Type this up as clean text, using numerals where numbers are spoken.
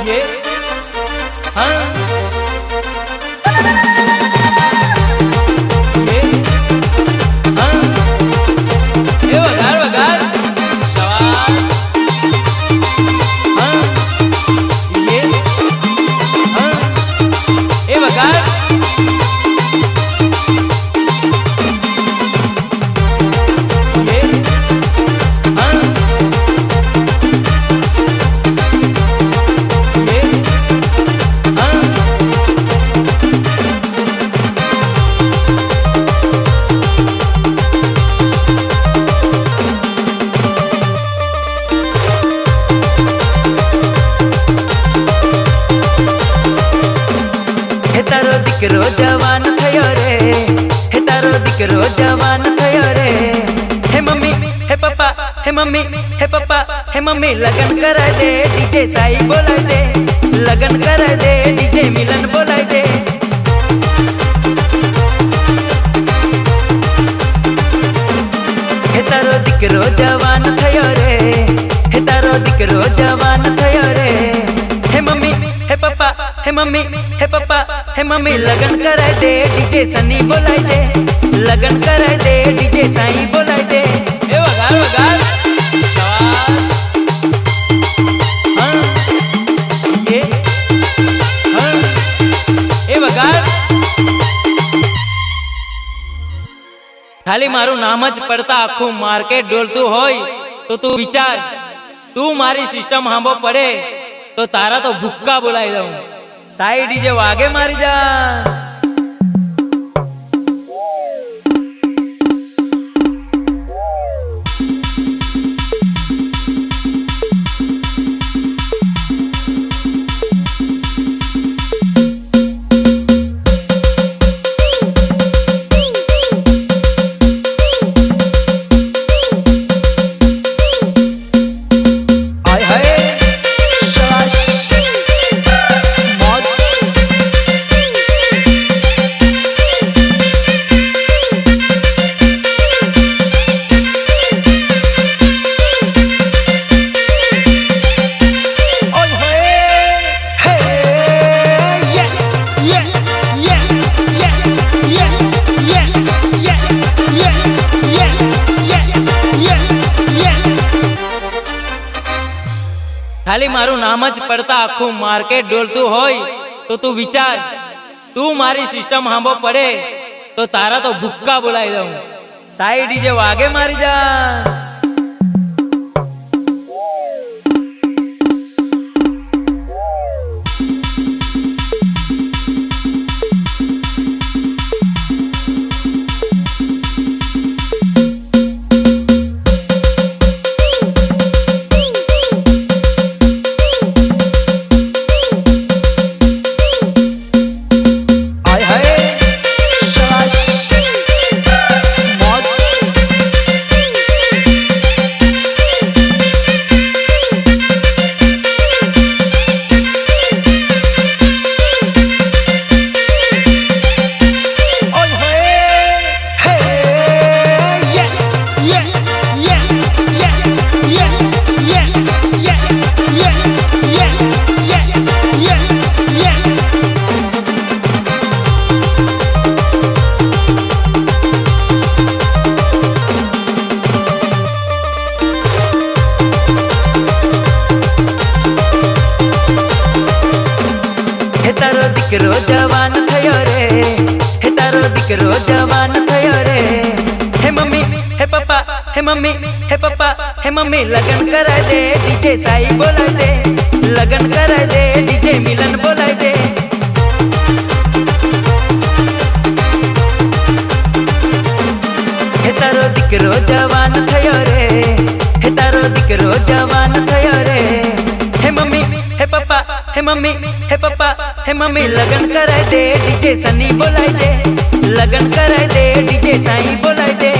ये हाँ ये हाँ ये वगार वगार सवाल हाँ ये हाँ ये वगार ये हाँ ये हाँ हे तारो दिकरो जवान थयो रे, हे तारो दिकरो जवान थयो रे। हे मम्मी हे पापा हे मम्मी हे पापा हे मम्मी लगन कराय दे, डीजे साई बोलाय दे, लगन कराय दे, डीजे मिलन बोलाय दे। हे तारो दिकरो जवान थयो रे, हे तारो दिकरो जवान थयो रे। हे मम्मी हे पापा हे मम्मी हे पापा हे मम्मी लगन कराय दे, डीजे सनी बोलाय दे, लगन कराय दे, डीजे साई बोलाय दे। ए वगार वगार सवाल हाँ ये हाँ ए वगार खाली मारू नाम ज पड़ता आखू मार्केट डोलतू होय तो तू विचार, तू मारी सिस्टम हांबो पड़े तो तारा तो भुक्का बोलाई दऊं। साई डीजे वागे मारी जा। खाली मारू नाम ज पड़ता आखू मार्केट डोलतू होय तो तू विचार, तू मारी सिस्टम हांबो पड़े तो तारा तो भुक्का बोलाई दऊं। साई डीजे वागे मारी जा। हे तारो दिकरो जवान थयो रे, हे तारो दिकरो जवान थयो रे। हे मम्मी हे पापा हे मम्मी हे पापा हे मम्मी लगन कराय दे, डीजे साई बोलाय दे, लगन कराय दे, डीजे मिलन बोलाय दे। हे तारो दिकरो जवान थयो रे, हे तारो दिकरो जवान थयो रे। हे मम्मी हे पापा हे मम्मी हे पापा हे मम्मी लगन कराय दे, डीजे सनी बोलाय दे, लगन कराय दे, डीजे साई बोलाय दे।